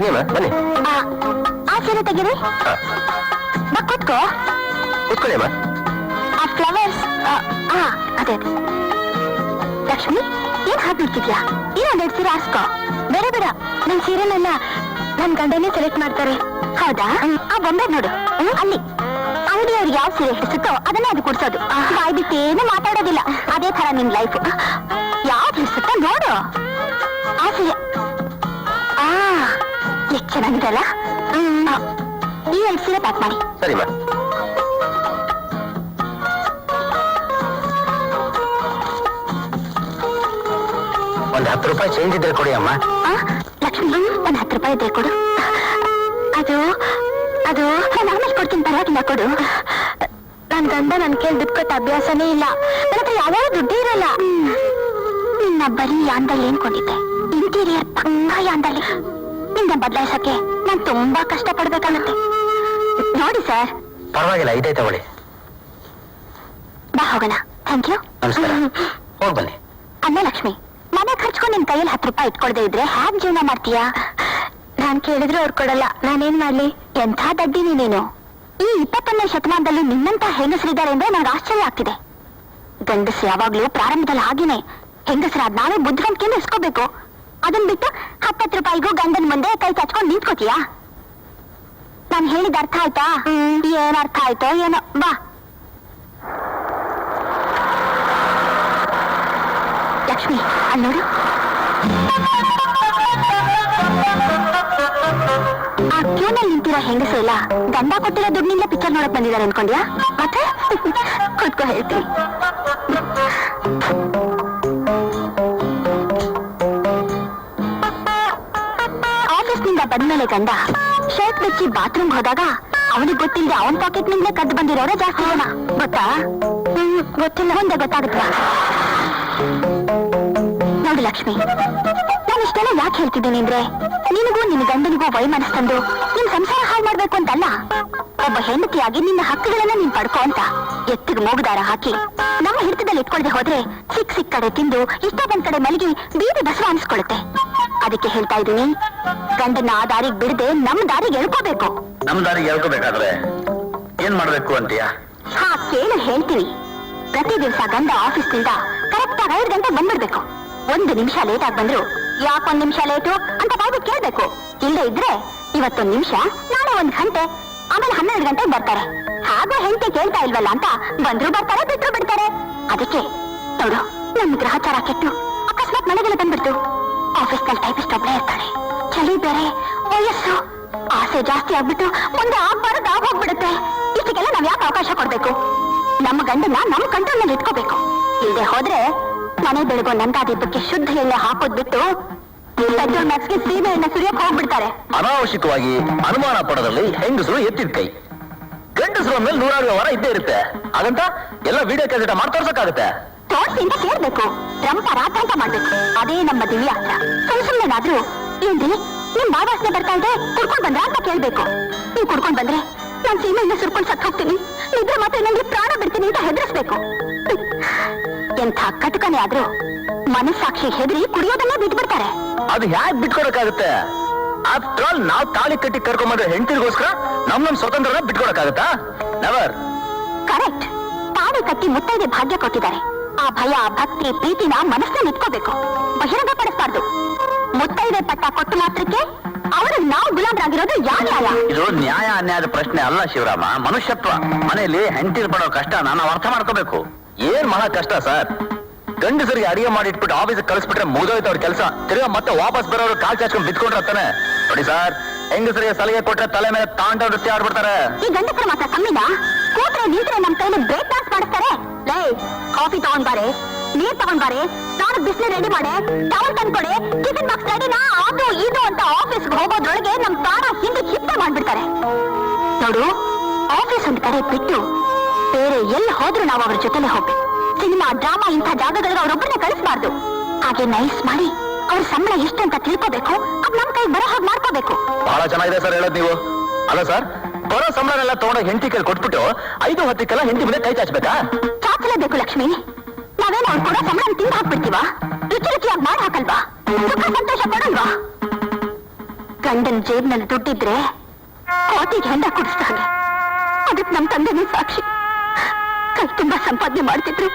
ಬನ್ನಿ ಅಮ್ಮ ಬನ್ನಿ. ಆ ಸೀರೆ ತೆಗೀರಿ. ಕೂತ್ಕೋ. ಕೂತ್ಕೊಳ್ಳಿ ಅಮ್ಮ. ಆ ಫ್ಲವರ್ಸ್ ಅದೇ ಲಕ್ಷ್ಮಿ, ಏನ್ ಹಾಕ್ಬಿಡ್ತಿದ್ಯಾ? ಇನ್ನೊಂದೆರಡು ಸೀರೆ ಹಾಸ್ಕೋ. ಬೇರೆ ಬೇಡ, ನನ್ ಸೀರೆನೆಲ್ಲ ನನ್ ಗಂಡನೇ ಸೆಲೆಕ್ಟ್ ಮಾಡ್ತಾರೆ. ಹೌದಾ? ಆ ಬೊಂಬೆ ನೋಡು ಅಲ್ಲಿ. ಅಂಗಡಿಯವ್ರಿಗೆ ಯಾವ ಸೀರೆ ಹಿಡಿಸುತ್ತೋ ಅದನ್ನೇ ಅದು ಕೊಡ್ಸೋದು. ಬಾಯ್ ಬಿಟ್ಟು ಏನು ಮಾತಾಡೋದಿಲ್ಲ. ಅದೇ ತರ ನಿನ್ ಲೈಫ್. ಯಾವ್ದು ಹಿಡಿಸುತ್ತೋ ನೋಡು. ಆ ಸೀರೆ ಎಷ್ಟು ಚೆನ್ನಾಗಿದೆ ಅಲ್ಲ? ಈ 2 ಸೀರೆ ಪ್ಯಾಕ್ ಮಾಡಿ. ಸರಿ ಮಾ. ಒಂದು 10 ರೂಪಾಯಿ ಚೇಂಜ್ ಇದ್ರೆ ಕೊಡಿ ಅಮ್ಮ. ಲಕ್ಷ್ಮಿ, ಒಂದು 10 ರೂಪಾಯಿ ಇದ್ರೆ ಕೊಡು. ಅದು ಅದು ನಾನು ಆಮೇಲೆ ಕೊಡ್ತೀನಿ, ಪರವಾಗಿಲ್ಲ ಕೊಡು. ನನ್ ಗಂಡ ನನ್ ಕೇಳಿ ದುಡ್ಡು ಕೊಟ್ಟ ಅಭ್ಯಾಸನೇ ಇಲ್ಲ. ನನ್ನ ಹತ್ರ ಯಾವ್ಯಾವ ದುಡ್ಡೇ ಇರಲ್ಲ. ನಿನ್ನ ಬರೀ ಯಾಂದಲ್ಲಿ ಏನ್ಕೊಂಡಿದ್ದೆ, ಇಂಟೀರಿಯರ್ ತುಂಬಾ ಯಾಂದಲ್ಲಿ. ನಿನ್ನ ಬದಲಾಯಿಸಕ್ಕೆ ನಾನು ತುಂಬಾ ಕಷ್ಟ ಪಡ್ಬೇಕಾಗತ್ತೆ. ನೋಡಿ ಸರ್. ಪರವಾಗಿಲ್ಲ, ಇದೇ ತಗೊಳ್ಳಿ. ಬಾ ಹೋಗೋಣ. Thank you. ನಮಸ್ಕಾರ. ಹೋಗಿ ಬನ್ನಿ. ಅನ್ನ ಲಕ್ಷ್ಮಿ, ಮನೆ ಖರ್ಚ್ಕೊಂಡು ನಿನ್ ಕೈಯಲ್ಲಿ 10 ರೂಪಾಯಿ ಇಟ್ಕೊಳ್ದೆ ಇದ್ರೆ ಹ್ಯಾಕ್ ಜೀವನ ಮಾಡ್ತೀಯಾ? ನಾನ್ ಕೇಳಿದ್ರೆ ಅವ್ರು ಕೊಡಲ್ಲ. ನಾನೇನ್ ಮಾಡ್ಲಿ? ಎಂಥ ದಡ್ಡಿನಿ ನೀನು. ಈ 21ನೇ ಶತಮಾನದಲ್ಲಿ ನಿನ್ನಂತ ಹೆಂಗಸರಿದ್ದಾರೆ ಅಂದ್ರೆ ನಂಗೆ ಆಶ್ಚರ್ಯ ಆಗ್ತಿದೆ. ಗಂಡಸರು ಯಾವಾಗ್ಲೂ ಪ್ರಾರಂಭದಲ್ಲಿ ಹಾಗೇನೆ. ಹೆಂಗಸರಾದ ನಾವೇ ಬುದ್ಧಿವಂತಿಕೆಯಿಂದ ಇಸ್ಕೋಬೇಕು. ಅದನ್ ಬಿಟ್ಟು 10 ರೂಪಾಯಿಗೂ ಗಂಡನ ಮುಂದೆ ಕೈ ಚಾಚ್ಕೊಂಡು ನಿಂತ್ಕೋತೀಯಾ? ನಾನ್ ಹೇಳಿದ ಅರ್ಥ ಆಯ್ತಾ? ಏನ್ ಅರ್ಥ ಆಯ್ತೋ ಏನೋ. ಬಾ. ಲಕ್ಷ್ಮಿ, ಅಲ್ಲಿ ನೋಡು. ಆ ಕ್ಯೂನಲ್ಲಿ ನಿಂತಿರೋ ಹೆಂಗಸು ಇಲ್ಲ ಗಂಡ ಕೊಟ್ಟಿರೋ ದುಡ್ಡಿನಿಂದ ಪಿಕ್ಚರ್ ನೋಡಕ್ ಬಂದಿದ್ದಾರೆ ಅನ್ಕೊಂಡ್ಯಾ? ಮತ್ತೆ ಕೂತ್ಕೋ, ಹೇಳ್ತೀನಿ. ಆಫೀಸ್ನಿಂದ ಬಂದ್ಮೇಲೆ ಗಂಡ ಶರ್ಟ್ ಬಿಚ್ಚಿ ಬಾತ್ರೂಮ್ ಹೋದಾಗ ಅವನಿಗೆ ಗೊತ್ತಿಲ್ಲದೆ ಅವನ್ ಪಾಕೆಟ್ ನಿಂದಲೇ ಕದ್ದು ಬಂದಿರೋರೇ ಜಾಸ್ತಿ ಜನ. ಗೊತ್ತಾ? ಗೊತ್ತಿಲ್ಲ. ಮುಂದೆ ಗೊತ್ತಾಗುತ್ತಾ? ನೋಡು ಲಕ್ಷ್ಮಿ, ನಾನು ಇಷ್ಟೆಲ್ಲ ಯಾಕೆ ಹೇಳ್ತಿದ್ದೀನಿ ಅಂದ್ರೆ ನಿನಗೂ ನಿನ್ನ ಗಂಡನಿಗೂ ವೈಮನಸ್ ತಂದು ನಿನ್ ಸಂಸಾರ ಹಾಳು ಮಾಡ್ಬೇಕು ಅಂತಲ್ಲ. ಒಬ್ಬ ಹೆಂಡತಿಯಾಗಿ ನಿನ್ನ ಹಕ್ಕುಗಳನ್ನ ನೀನ್ ಪಡ್ಕೋ ಅಂತ ಎತ್ತಿಗೆ ಮೂಗುದಾರ ಹಾಕಿ ನಮ್ಮ ಹಿಡಿತದಲ್ಲಿ ಇಟ್ಕೊಳ್ದೆ ಹೋದ್ರೆ ಸಿಕ್ ಕಡೆ ತಿಂದು ಇಷ್ಟ ಬಂದ್ ಕಡೆ ಮಲಗಿ ಬೀದಿ ಬಸವ ಅನ್ಸ್ಕೊಳುತ್ತೆ. ಅದಕ್ಕೆ ಹೇಳ್ತಾ ಇದ್ದೀನಿ, ಗಂಡನ ಆ ದಾರಿಗೆ ಬಿಡದೆ ನಮ್ ದಾರಿಗೆ ಎಳ್ಕೋಬೇಕು. ನಮ್ ದಾರಿಗೆ ಎಳ್ಕೋಬೇಕಾದ್ರೆ ಏನ್ ಮಾಡ್ಬೇಕು ಅಂತೀಯಾ? ಕೇಳು, ಹೇಳ್ತೀನಿ. ಪ್ರತಿ ದಿವಸ ಗಂಡ ಆಫೀಸ್ನಿಂದ ಕರೆಕ್ಟ್ ಆಗಿ 5 ಗಂಟೆ ಬಂದ್ಬಿಡ್ಬೇಕು. 1 ನಿಮಿಷ ಲೇಟ್ ಆಗಿ ಬಂದ್ರು ಯಾಕೆ 1 ನಿಮಿಷ ಲೇಟು ಅಂತ ಬಾಯ್ಬಿಟ್ಟು ಕೇಳ್ಬೇಕು. ಇಲ್ಲದೆ ಇದ್ರೆ ಇವತ್ತೊಂದು ನಿಮಿಷ, ನಾಳೆ 1 ಗಂಟೆ, ಆಮೇಲೆ 12 ಗಂಟೆಗೆ ಬರ್ತಾರೆ. ಹಾಗೆ ಹೆಂಡತಿ ಕೇಳ್ತಾ ಇಲ್ವಲ್ಲ ಅಂತ ಬಂದ್ರು ಬರ್ತಾರೆ, ಬಿಟ್ರು ಬಿಡ್ತಾರೆ. ಅದಕ್ಕೆ ನೋಡು, ನನ್ನ ಗ್ರಹಚಾರ ಕೆಟ್ಟು ಅಕಸ್ಮಾತ್ ಮನೆಗೆಲ್ಲ ಬಂದ್ಬಿಡ್ತು. ಆಫೀಸ್ನಲ್ಲಿ ಟೈಪಿಸ್ಟ್ ಒಬ್ಬಳೇ ಇರ್ತಾಳೆ. ಚಳಿ ಬೇರೆ, ವಯಸ್ಸು, ಆಸೆ ಜಾಸ್ತಿ ಆಗ್ಬಿಟ್ಟು ಮುಂದೆ ಆಗ್ಬಾರದು ಹೋಗ್ಬಿಡುತ್ತೆ. ಇಷ್ಟಕ್ಕೆಲ್ಲ ನಾವ್ ಯಾಕೆ ಅವಕಾಶ ಕೊಡ್ಬೇಕು? ನಮ್ಮ ಗಂಡನ್ನ ನಮ್ಮ ಕಂಟ್ರೋಲ್ನಲ್ಲಿ ಇಟ್ಕೋಬೇಕು. ಇಲ್ಲದೆ ಹೋದ್ರೆ ಮನೆ ಬೆಳಗೋ ನಂದಾದೀಪಕ್ಕೆ ಶುದ್ಧ ಎಣ್ಣೆ ಹಾಕೋದ್ ಬಿಟ್ಟು ಪೆಟ್ರೋಲ್ ಮ್ಯಾಕ್ಸ್ಗೆ ಸೀಮೆ ಎಣ್ಣೆ ಸುರಿಯಕ್ ಹೋಗ್ಬಿಡ್ತಾರೆ. ಅನಾವಶ್ಯಕವಾಗಿ ಅನುಮಾನ ಪಡೋದ್ರಲ್ಲಿ ಹೆಂಗಸರು ಎತ್ತಿದ ಕೈ. ಗಂಡಸರ ಮೇಲೆ 100 ವಾರ ಇದ್ದೇ ಇರುತ್ತೆ. ಹಾಗಂತ ಎಲ್ಲ ವಿಡಿಯೋ ಕ್ಯಾಸೆಟ್ ಮಾಡಿ ತೋರ್ಸಕ್ಕಾಗುತ್ತೆ? ತೋರ್ಸಿ ಅಂತ ಕೇಳ್ಬೇಕು, ರಂಪ ರಾತಾಂತ ಮಾಡ್ಬೇಕು. ಅದೇ ನಮ್ಮ ದಿವ್ಯಾಸ್ತ್ರ. ಸುಮ್ಮನಾದ್ರೂ ಏನ್ರಿ ನಿಮ್ ಬಾವಾಸನೆ ಬರ್ತಾ ಇದೆ, ಕುಡ್ಕೊಂಡ್ ಬಂದ್ರ ಅಂತ ಕೇಳ್ಬೇಕು. ನೀವ್ ಕುಡ್ಕೊಂಡ್ ಬಂದ್ರೆ ನಾನ್ ಸೀಮೆಯಿಂದ ಸುರ್ಕೊಂಡ್ ಸತ್ ಹೋಗ್ತೀನಿ, ನಿದ್ರೆ ಮಾತ್ರ ನಂಗೆ ಪ್ರಾಣ ಬಿಡ್ತೀನಿ ಅಂತ ಹೆದರ್ಸ್ಬೇಕು. ಎಂಥ ಕಟುಕನೆ ಆದ್ರೂ ಮನಸ್ಸಾಕ್ಷಿ ಹೆದರಿ ಕುಡಿಯೋದನ್ನೇ ಬಿಟ್ಬಿಡ್ತಾರೆ. ಅದು ಹ್ಯಾಕ್ ಬಿಟ್ಕೊಡಕ್ಕಾಗುತ್ತೆ? ಆಫ್ಟರ್ ಆಲ್ ನಾವು ತಾಳಿ ಕಟ್ಟಿ ಕರ್ಕೊಂಡ್ಬಂದ್ರೆ ಹೆಂಡತಿಗೋಸ್ಕರ ನಮ್ ಸ್ವತಂತ್ರನ ಬಿಟ್ಕೊಡಕ್ಕಾಗತ್ತಾ? ನೆವರ್. ಕರೆಕ್ಟ್. ತಾಳಿ ಕಟ್ಟಿ ಮುತ್ತೈದೆ ಭಾಗ್ಯ ಕೊಟ್ಟಿದ್ದಾರೆ. ಆ ಭಯ, ಭಕ್ತಿ, ಪ್ರೀತಿನ ಮನಸ್ಸಲ್ಲಿ ಇಟ್ಕೋಬೇಕು, ಬಹಿರಂಗ ಪಡಿಸಬಾರ್ದು. ಮುತ್ತೈದೆ ಪಟ್ಟ ಕೊಟ್ಟು ಮಾತ್ರಕ್ಕೆ ಅವ್ರಿಗೆ ನಾವು ಗುಲಾಮರಾಗಿರೋದು ಯಾವ ನ್ಯಾಯ? ಇದು ನ್ಯಾಯ ಅನ್ಯಾಯದ ಪ್ರಶ್ನೆ ಅಲ್ಲ ಶಿವರಾಮ, ಮನುಷ್ಯತ್ವ. ಮನೆಯಲ್ಲಿ ಹೆಂಡತಿ ಪಡೋ ಕಷ್ಟ ನಾವು ಅರ್ಥ ಮಾಡ್ಕೋಬೇಕು. ಏನ್ ಮಹಾ ಕಷ್ಟ ಸರ್. ಗಂಡಸರಿಗೆ ಅಡಿಗೆ ಮಾಡಿಟ್ಬಿಟ್ಟು ಆಫೀಸಿಗೆ ಕಳಿಸ್ಬಿಟ್ರೆ ಮುಗಿದೋಯ್ತು ಅವ್ರ ಕೆಲಸ. ತಿರ್ಗಾ ಮತ್ತೆ ವಾಪಸ್ ಬರೋರು ಕಾಲ್ ಚಾಚ್ಕೊಂಡು ಬಿದ್ಕೊಂಡ್ರತ್ತಾನೆ. ನೋಡಿ ಸರ್, ಹೆಂಗಸರಿಗೆ ಸಲಹೆ ಕೊಟ್ರೆ ತಲೆ ಮೇಲೆ ತಾಂಡವ ನೃತ್ಯ ಆಡ್ಬಿಡ್ತಾರೆ. ಈ ಗಂಡಸರು ಮಾತ್ರ ಕಮ್ಮಿನ? ಕೂತ್ರೆ ನಿಂತ್ರೆ ನಮ್ ಕೈಲಿ ಬ್ರೇಕ್ ಡಾನ್ಸ್ ಮಾಡಿಸ್ತಾರೆ. ಲೇ, ಕಾಫಿ ತಗೊಂಡ್ಬಾರೆ, ನೀರ್ ತಗೊಂಡ್ಬಾರೆ, ನಾನು ಬಿಸಿಲು ರೆಡಿ ಮಾಡೆ, ಟವಲ್ ತಂದ್ಕೊಡೆ, ಟಿಫಿನ್ ಬಾಕ್ಸ್ ರೆಡಿನಾ, ಅದು ಇದು ಅಂತ ಆಫೀಸ್ಗೆ ಹೋಗೋದ್ರೊಳಗೆ ನಮ್ ತಾಣ ಹಿಂದೆ ಚಿಂತೆ ಮಾಡ್ಬಿಡ್ತಾರೆ. ನೋಡು, ಆಫೀಸ್ ಒಂದ್ ಕಡೆ ಬಿಟ್ಟು ಬೇರೆ ಎಲ್ಲಿ ಹೋದ್ರು ನಾವು ಅವ್ರ ಜೊತೆಲೆ ಹೋಗ್ಬೇಕು. ಸಿನಿಮಾ, ಡ್ರಾಮಾ ಇಂಥ ಜಾಗಗಳಿಗೆ ಅವ್ರೊಬ್ಬರನ್ನೇ ಕಳಿಸಬಾರ್ದು. ಹಾಗೆ ನೈಸ್ ಮಾಡಿ ಅವ್ರ ಸಂಬಳ ಎಷ್ಟು ಅಂತ ತಿಳ್ಕೋಬೇಕು. ಅದ್ ನಮ್ ಕೈ ಬರೋ ಹಾಗೆ ಮಾಡ್ಕೋಬೇಕು. ಬಹಳ ಚೆನ್ನಾಗಿದೆ ಸರ್ ಹೇಳೋದು ನೀವು. ಅಲ್ಲ ಸರ್, ಬರೋ ಸಂಬಳನೆಲ್ಲ ತಗೊಂಡೋಗಿ ಹೆಂಡತಿ ಕೈ ಕೊಟ್ಬಿಟ್ಟು 5-10ಕ್ಕೆಲ್ಲ ಹೆಂಡತಿ ಮುಂದೆ ಕೈ ಚಾಚಬೇಕಾ? ಚಾಚಲೇಬೇಕು ಲಕ್ಷ್ಮಿ. ನಾವೇನು ಅವ್ರು ಕೊಡೋ ಸಂಬಳ ತಿಂದು ಹಾಕ್ಬಿಡ್ತೀವ? ರುಚಿ ರುಚಿಯಾಗಿ ಮಾಡಿ ಹಾಕಲ್ವಾ? ಸುಖ ಸಂತೋಷ ಕೊಡಲ್ವಾ? ಗಂಡನ ಜೇಬ್ನಲ್ಲಿ ದುಡ್ಡಿದ್ರೆ ಕೋಟಿಗೆ ಹೆಂಡ ಕುಡಿಸ್ತಾನೆ. ಅದಕ್ಕೆ ನಮ್ ತಂದೆನೇ ಸಾಕ್ಷಿ. ಕೈ ತುಂಬಾ ಸಂಪಾದನೆ ಮಾಡ್ತಿದ್ರು,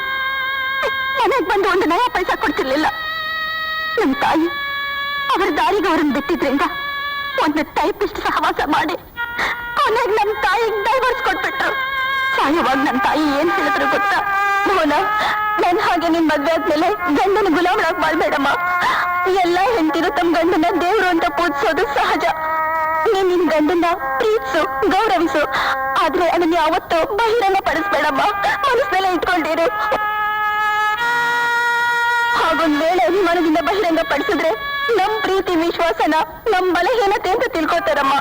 ಮನೆಗೆ ಬಂದು ಒಂದು ನಯ ಪೈಸಾ ಕೊಡ್ತಿರ್ಲಿಲ್ಲ. ನಮ್ ತಾಯಿ ಅವರ ದಾರಿಗೆ ಅವರನ್ನು ಬಿಟ್ಟಿದ್ರಿಂದ ಒಂದು ಟೈಪಿಸ್ಟ್ ಸಹವಾಸ ಮಾಡಿ ಕೊನೆಗೆ ನಮ್ ತಾಯಿಗೆ ಡೈವರ್ಸ್ ಕೊಟ್ಬಿಟ್ರು. ಸಾಯುವಾಗ ನಮ್ ತಾಯಿ ಏನ್ ಹೇಳಿದ್ರು ಗೊತ್ತಾ? ಮೋನ, ನನ್ ಹಾಗೆ ನಿನ್ ಮದ್ವೆ ಆದ್ಮೇಲೆ ಗಂಡನ ಗುಲಾಮರಾಗ್ ಮಾಡ್ಬೇಡಮ್ಮ. ಎಲ್ಲಾ ಹೆಂಡತಿರು ತಮ್ಮ ಗಂಡನ ದೇವ್ರು ಅಂತ ಪೂಜಿಸೋದು ಸಹಜ. ನೀನ್ ನಿನ್ ಗಂಡನ ಪ್ರೀತಿಸು, ಗೌರವಿಸು, ಆದ್ರೆ ಅದನ್ನ ಯಾವತ್ತೂ ಬಹಿರಂಗ ಪಡಿಸ್ಬೇಡಮ್ಮ. ಮನಸ್ಸಲ್ಲೇ ಇಟ್ಕೊಂಡಿರು. ಹಾಗೊಂದ್ ವೇಳೆ ಅಭಿಮಾನದಿಂದ ಬಹಿರಂಗ ಪಡಿಸಿದ್ರೆ ನಮ್ ಪ್ರೀತಿ ವಿಶ್ವಾಸನ ನಮ್ ಬಲಹೀನತೆ ಅಂತ ತಿಳ್ಕೊತಾರಮ್ಮ.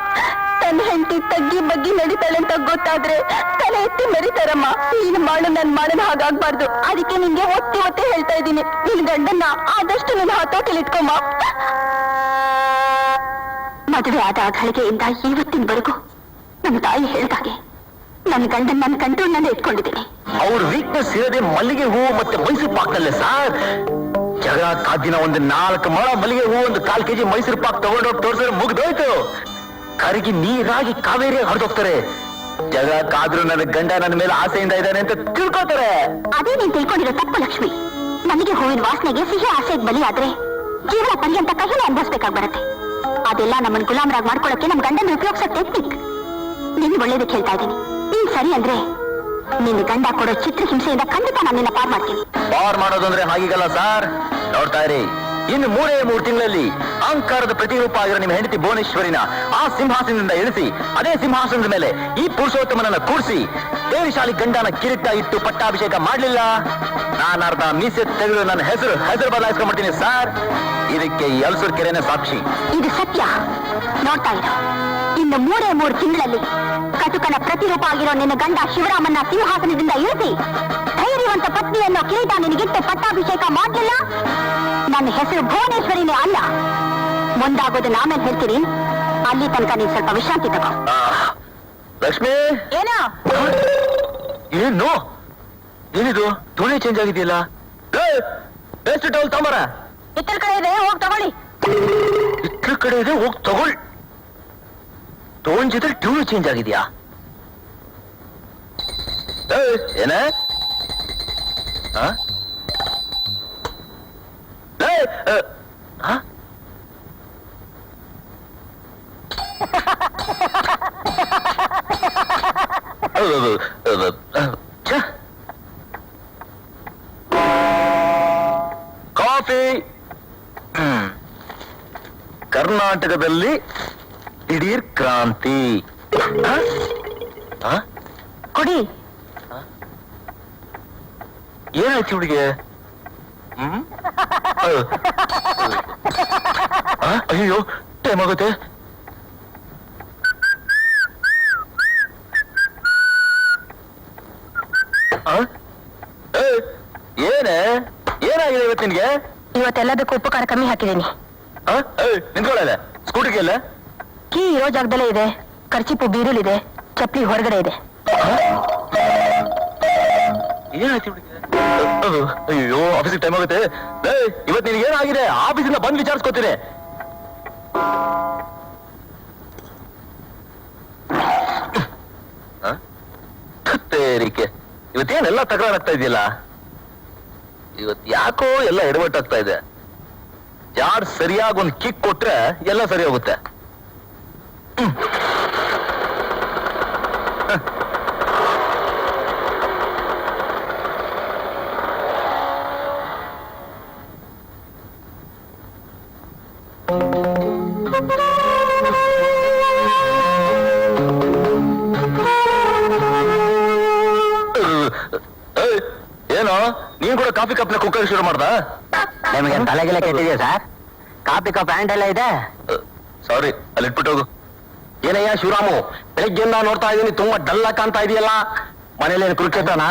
ತನ್ನ ಹೆಂಡತಿ ತಗ್ಗಿ ಬಗ್ಗಿ ನಡೀತಾಳೆ ಅಂತ ಗೊತ್ತಾದ್ರೆ ತಲೆ ಎತ್ತಿ ಮೆರಿತಾರಮ್ಮ. ನೀನ್ ಮಾಡು ನನ್ ಮಾಡನ್ ಹಾಗಾಗ್ಬಾರ್ದು. ಅದಕ್ಕೆ ನಿನ್ಗೆ ಒತ್ತಿ ಒತ್ತಿ ಹೇಳ್ತಾ ಇದ್ದೀನಿ, ನಿನ್ ಗಂಡನ್ನ ಆದಷ್ಟು ನಿನ್ ಹತೋಟಿಲಿ ಇಟ್ಕೊಮ್ಮ. ಮದುವೆ ಆದ ಘಳಿಗೆಯಿಂದ ಇವತ್ತಿನವರೆಗೂ ನಮ್ ತಾಯಿ ಹೇಳ್ದಾಗೆ ನನ್ ಗಂಡನ್ ನನ್ನ ಕಂಟ್ರೋಲ್ನಲ್ಲೇ ಇಟ್ಕೊಂಡಿದ್ದೀನಿ. ಅವ್ರ ವೀಕ್ನೆಸ್ ಇರೋದೇ ಮಲ್ಲಿಗೆ ಹೂವು ಮತ್ತೆ ಮೈಸೂರು ಪಾಕಲ್ಲೇ ಸಾರ್. ಜಗಳ ಕಾದಿನ ಒಂದು 4 ಮೊಳ ಮಲ್ಲಿಗೆ ಹೂವು, ಒಂದು 1/4 kg ಮೈಸೂರು ಪಾಕ್ ತಗೊಂಡೋಗಿ ತೋರಿಸಿದ್ರೆ ಮುಗ್ದೋಯ್ತು. ಕರಗಿ ನೀರಾಗಿ ಕಾವೇರಿ ಹೊರದೋಗ್ತಾರೆ. ಜಗಳ ಕಾದ್ರು ನನ್ನ ಗಂಡ ನನ್ನ ಮೇಲೆ ಆಸೆಯಿಂದ ಇದ್ದಾನೆ ಅಂತ ತಿಳ್ಕೊತಾರೆ. ಅದೇ ನೀನ್ ತಿಳ್ಕೊಂಡಿರೋ ತಪ್ಪು ಲಕ್ಷ್ಮಿ. ನನಗೆ ಹೂವಿನ ವಾಸನೆಗೆ ಸಿಹಿ ಆಸೆಗೆ ಬಲಿ ಆದ್ರೆ ಜೀವನ ಪರ್ಯಂತ ಕಹಿನ ಅನುಭವಿಸ್ಬೇಕಾಗಿ ಬರುತ್ತೆ. ಅದೆಲ್ಲ ನಮ್ಮನ್ನ ಗುಲಾಮರಾಗಿ ಮಾಡ್ಕೊಳಕ್ಕೆ ನಮ್ ಗಂಡನ ಉಪಯೋಗಿಸೋ ಟೆಕ್ನಿಕ್. ನಿನ್ ಒಳ್ಳೇದಕ್ಕೆ ಹೇಳ್ತಾ ಇದ್ದೀನಿ. ನೀನ್ ಸರಿ ಅಂದ್ರೆ ನಿನ್ನ ಗಂಡ ಕೊಡೋ ಚಿತ್ರಹಿಂಸೆಯಿಂದ ಖಂಡಿತ ನಾನು ನಿನ್ನ ಪಾರ್ ಮಾಡ್ತೀನಿ. ಪಾರ್ ಮಾಡೋದು ಅಂದ್ರೆ ಹಾಗೀಗಲ್ಲ ಸಾರ್. ನೋಡ್ತಾ ಇರಿ, ಇನ್ನು 3 ತಿಂಗಳಲ್ಲಿ ಅಹಂಕಾರದ ಪ್ರತಿರೂಪ ಆಗಿರೋ ನಿಮ್ಮ ಹೆಂಡತಿ ಭುವನೇಶ್ವರಿನ ಆ ಸಿಂಹಾಸನದಿಂದ ಇಳಿಸಿ ಅದೇ ಸಿಂಹಾಸನದ ಮೇಲೆ ಈ ಪುರುಷೋತ್ತಮನನ್ನ ಕೂರಿಸಿ ದೇವಿಶಾಲಿ ಗಂಡನ ಕಿರೀಟ ಇಟ್ಟು ಪಟ್ಟಾಭಿಷೇಕ ಮಾಡ್ಲಿಲ್ಲ, ನಾನು ಅರ್ಧ ಮೀಸೆ ತೆಗೆದು ನನ್ನ ಹೆಸರು ಬದಲಾಯಿಸ್ಕೊಂಡ್ಬಿಡ್ತೀನಿ ಸಾರ್. ಇದಕ್ಕೆ ಈ ಅಲ್ಸೂರ್ ಕೆರೆನೇ ಸಾಕ್ಷಿ. ಇದು ಸತ್ಯ. ನೋಡ್ತಾ ಇರೋ, ಇನ್ನು 3 ತಿಂಗಳಲ್ಲಿ ಕಟುಕನ ಪ್ರತಿರೂಪ ಆಗಿರೋ ನಿನ್ನ ಗಂಡ ಶಿವರಾಮನ್ನ ಸಿಂಹಾಸನದಿಂದ ಇಳಿಸಿ ಧೈರ್ಯವಂತ ಪತ್ನಿಯನ್ನು ಕಿರೀಟ ನಿನಗಿಟ್ಟು ಪಟ್ಟಾಭಿಷೇಕ ಮಾಡಲಿಲ್ಲ, ನನ್ನ ಹೆಸರು ಭುವನೇಶ್ವರಿನೇ ಅಲ್ಲ. ಮುಂದಾಗೋದನ್ನ ಆಮೇಲೆ ಹೇಳ್ತೀನಿ. ಅಲ್ಲಿ ತನಕ ನೀನ್ ಸ್ವಲ್ಪ ವಿಶ್ರಾಂತಿ ತಗೋ. ಲಕ್ಷ್ಮಿ, ಏನೋ ಏನು ಏನಿದು ಧ್ವನಿ ಚೇಂಜ್ ಆಗಿದೆಯಲ್ಲ? ಎಷ್ಟು ಟೌಲ್ ತಗೊಂಬರ. ಇತರ ಕಡೆ ಇದೆ, ಹೋಗಿ ತಗೊಳ್ಳಿ. ಇತ್ರ ಕಡೆ ಇದೆ, ಹೋಗಿ ತಗೊಳ್ಳಿ. ಟೋನ್ ಜೊತೆ ಟ್ಯೂನ್ ಚೇಂಜ್ ಆಗಿದ್ಯಾ? ಏನ ಕಾಫಿ. ಕರ್ನಾಟಕದಲ್ಲಿ ದಿಢೀರ್ ಕ್ರಾಂತಿ. ಕೊಡಿ. ಏನಾಯ್ತು ಹುಡುಗೆ? ಅಯ್ಯೋ, ಟೈಮ್ ಆಗುತ್ತೆ. ಏನಾಗಿದೆ ಇವತ್ತು ನಿನ್ಗೆ? ಇವತ್ತೆಲ್ಲದಕ್ಕೂ ಉಪ್ಪು ಖಾರ ಕಮ್ಮಿ ಹಾಕಿದ್ದೀನಿ. ನಿಂತ್ಕೊಳ್ಳಲ್ಲ, ಸ್ಕೂಟಿಗೆ ಎಲ್ಲ ಕೀ ಇರೋ ಜಾಗದಲ್ಲೇ ಇದೆ. ಖರ್ಚಿಪ್ಪು ಬೀರುಲಿದೆ, ಚಪ್ಪಲಿ ಹೊರಗಡೆ ಇದೆ. ಏನಾಯ್ತು ಹುಡುಗಿ? ಅಯ್ಯೋ, ಆಫೀಸಿಗೆ ಟೈಮ್ ಆಗುತ್ತೆ. ಇವತ್ತು ನಿನಗೆ ಏನಾಗಿದೆ? ಆಫೀಸಿಂದ ಬಂದು ವಿಚಾರಿಸ್ಕೊತೀನಿ. ಇವತ್ತೇನೆಲ್ಲ ತಕರಾರಾಗ್ತಾ ಇದೆಯಲ್ಲ? ಇವತ್ತು ಯಾಕೋ ಎಲ್ಲ ಎಡವಟ್ಟಾಗ್ತಾ ಇದೆ. ಯಾರು ಸರಿಯಾಗಿ ಒಂದು ಕಿಕ್ ಕೊಟ್ರೆ ಎಲ್ಲ ಸರಿ ಹೋಗುತ್ತೆ. ಏನೋ ನೀನ್ ಕೂಡ ಕಾಫಿ ಕಪ್ನ ಕುಕ್ಕರ್ ಶುರು ಮಾಡ್ದ? ನಿಮಗೆ ತಲೆಗೆಲ್ಲ ಕೆಟ್ಟಿದೆಯಾ ಸರ್? ಕಾಫಿ ಕಪ್ ಹ್ಯಾಂಡ್ ಎಲ್ಲ ಇದೆ. ಸಾರಿ, ಅಲ್ಲಿ ಇಟ್ಬಿಟ್ಟು ಹೋಗು. ಏನಯ್ಯ ಶಿವರಾಮು, ಬೆಳಗ್ಗೆಯಿಂದ ನೋಡ್ತಾ ಇದೀನಿ, ತುಂಬಾ ಡಲ್ ಕಾಣ್ತಾ ಇದೆಯಲ್ಲ. ಮನೇಲಿ ಕುರುಕ್ಷೇತ್ರನ?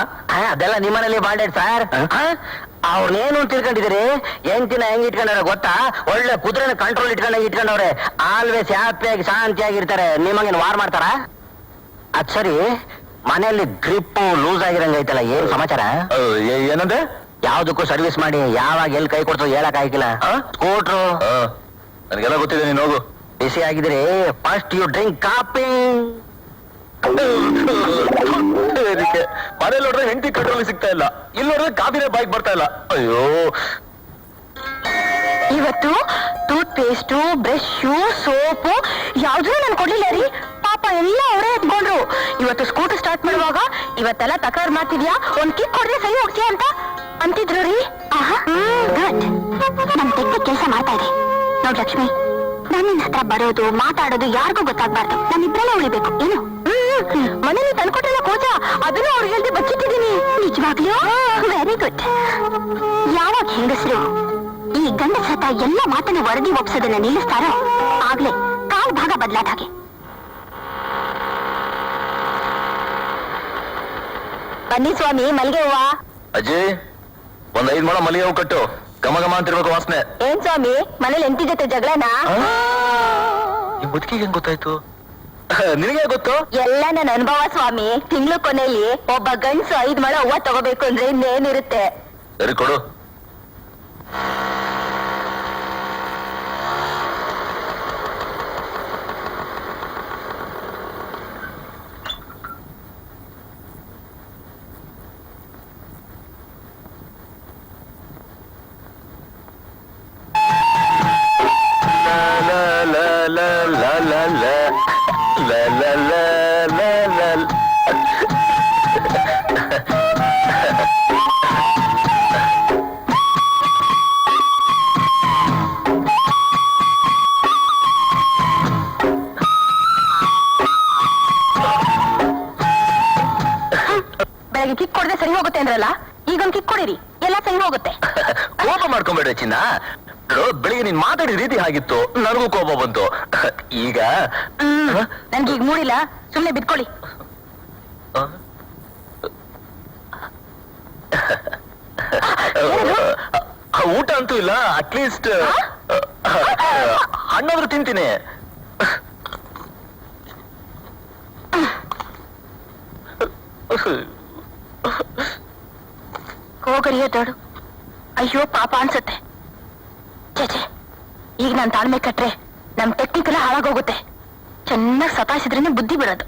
ಅದೆಲ್ಲ ನಿಮ್ಮನೇಲಿ ಬಾಂಡೆಡ್ ಸರ್. ಅವ್ರನ್ನೇನು ತಿಳ್ಕೊಂಡಿದ್ದೀರಿ? ಹೆಂಡ್ತಿನ ಹೆಂಗ್ ಇಟ್ಕೊಂಡವ್ರೆ ಗೊತ್ತಾ? ಒಳ್ಳೆ ಕುದುರೆನ ಕಂಟ್ರೋಲ್ ಇಟ್ಕೊಂಡವ್ರೆ. ಆಲ್ವೇಸ್ ಹ್ಯಾಪಿಯಾಗಿ ಶಾಂತಿಯಾಗಿರ್ತಾರೆ. ನಿಮಗೇನು ವಾರ್ ಮಾಡ್ತಾರ? ಅದ್ ಸರಿ, ಮನೆಯಲ್ಲಿ ಗ್ರಿಪ್ ಲೂಸ್ ಆಗಿರಂಗೈತಲ್ಲ, ಏನ್ ಸಮಾಚಾರ? ಏನಂದ್ರೆ? ಯಾವ್ದಕ್ಕೂ ಸರ್ವಿಸ್ ಮಾಡಿ ಯಾವಾಗ ಎಲ್ಲಿ ಕೈ ಕೊಡ್ತೋ ಹೇಳಕ್ ಆಗಿಲ್ಲ. ಸ್ಕೂಟ್ರು ನನಗೆಲ್ಲ ಗೊತ್ತಿದೆ, ನೀನು ಹೋಗು. ಬಿಸಿ ಆಗಿದ್ರೆ ಫಸ್ಟ್ ಯು ಡ್ರಿಂಕ್ ಕಾಫಿ. ಮನೇಲಿ ನೋಡಿದ್ರೆ ಹೆಂಡತಿ ಕಂಟ್ರೋಲ್ ಸಿಗ್ತಾ ಇಲ್ಲ, ಇಲ್ಲಿ ನೋಡಿದ್ರೆ ಕಾಫಿನೇ ಬೈಕ್ ಬರ್ತಾ ಇಲ್ಲ. ಅಯ್ಯೋ, ಇವತ್ತು ಟೂತ್ ಪೇಸ್ಟು, ಬ್ರಷ್, ಸೋಪು ಯಾವ್ದು ನನ್ ಕೊಡ್ಲಿಲ್ಲ ರೀ. ಪಾಪ ಎಲ್ಲ ಅವರೇ ಎತ್ಕೊಂಡ್ರು. ಇವತ್ತು ಸ್ಕೂಟರ್ ಸ್ಟಾರ್ಟ್ ಮಾಡುವಾಗ ಇವತ್ತೆಲ್ಲ ತಕರಾರು ಮಾಡ್ತಿದ್ಯಾ, ಒಂದ್ ಕಿಕ್ ಕೊಡ್ರೆ ಸರಿ ಹೋಗ್ತೀಯ ಅಂತ ಅಂತಿದ್ರು ರೀ. ಗುಡ್, ನಮ್ ತೆಕ್ಕ ಕೆಲಸ ಮಾಡ್ತಾ ಇದೆ ನೋಡ್ ಲಕ್ಷ್ಮಿ. ನನ್ನ ಹತ್ರ ಬರೋದು ಮಾತಾಡೋದು ಯಾರಿಗೂ ಗೊತ್ತಾಗ್ಬಾರ್ದು. ನಾನಿಬ್ರಲ್ಲೇ ಉಳಿಬೇಕು. ಏನು ಮನೇಲಿ ತಂದ್ಕೊಟ್ಟಿಲ್ಲ ಕೋಚ, ಅದನ್ನು ಅವ್ರಿಗೆ ಹೇಳ್ದೆ ಬಚ್ಚಿಟ್ಟಿದ್ದೀನಿ. ನಿಜವಾಗ್ಲೂ ವೆರಿ ಗುಡ್. ಯಾವಾಗ ಹೆಂಗಸರು ಈ ಗಂಡಸ ಹತ್ರ ಎಲ್ಲ ಮಾತನ್ನು ವರದಿ ಒಪ್ಸೋದನ್ನ ನಿಲ್ಲಿಸ್ತಾರೋ ಆಗ್ಲೇ ಕಾಲ್ ಭಾಗ ಬದಲಾದ ಹಾಗೆ. ಬನ್ನಿ ಸ್ವಾಮಿ, ಮಲ್ಲಿಗೆ ಹೂವ. ಅಜ್ಜಿ, ಒಂದ್ 5 ಮೊಳ ಮಲ್ಲಿಗೆ ಹೂ ಕಟ್ಟು, ಘಮ ಘಮ ಅಂತಿರ್ಬೇಕು ವಾಸನೆ. ಏನ್ ಸ್ವಾಮಿ, ಮನೇಲಿ ಎಂಟಿ ಜೊತೆ ಜಗಳನಾ? ಈ ಮುದುಕಿಗೆ ಹೆಂಗ್ ಗೊತ್ತಾಯ್ತು? ನಿನಗೆ ಗೊತ್ತು? ಎಲ್ಲ ನನ್ನ ಅನುಭವ ಸ್ವಾಮಿ. ತಿಂಗಳು ಕೊನೆಯಲ್ಲಿ ಒಬ್ಬ ಗಂಡಸು 5 ಮೊಳ ಹೂವ ತಗೋಬೇಕು ಅಂದ್ರೆ ಇನ್ನೇನಿರುತ್ತೆ. ಸರಿ ಕೊಡು. ಬೆಳಗ್ಗೆ ಕಿಕ್ ಕೊಡದೆ ಸರಿ ಹೋಗುತ್ತೆ ಅಂದ್ರಲ್ಲ, ಈಗೊಂದು ಕಿಕ್ ಕೊಡಿರಿ, ಎಲ್ಲ ಸರಿ ಹೋಗುತ್ತೆ. ಕೋಪ ಮಾಡ್ಕೊಂಬೇಡ ಚಿನ್ನ. ಬೆಳಿಗ್ಗೆ ನೀನ್ ಮಾತಾಡಿದ ರೀತಿ ಆಗಿತ್ತು, ನನಗೂ ಕೋಪ ಬಂತು. ಈಗ ನನ್ಗೀಗ ಮೂಡಿಲ್ಲ, ಸುಮ್ನೆ ಬಿಟ್ಕೊಳ್ಳಿ. ಊಟ ಅಂತೂ ಇಲ್ಲ, ಅಟ್ಲೀಸ್ಟ್ ಹಣ್ಣಾದ್ರೂ ತಿಂತೀನಿ. ಹೋಗರಿಯೋ ದೊಡ್ಡ. ಅಯ್ಯೋ ಪಾಪ ಅನ್ಸುತ್ತೆ. ಚೇಚೆ, ಈಗ ನಾನ್ ತಾಳ್ಮೆ ಕಟ್ರೆ ನಮ್ ಟೆಕ್ನಿಕ್ ಎಲ್ಲ ಹಾಳಾಗೋಗುತ್ತೆ. ಚೆನ್ನಾಗಿ ಸತಾಯಿಸಿದ್ರೇನೆ ಬುದ್ಧಿ ಬಿಡೋದು.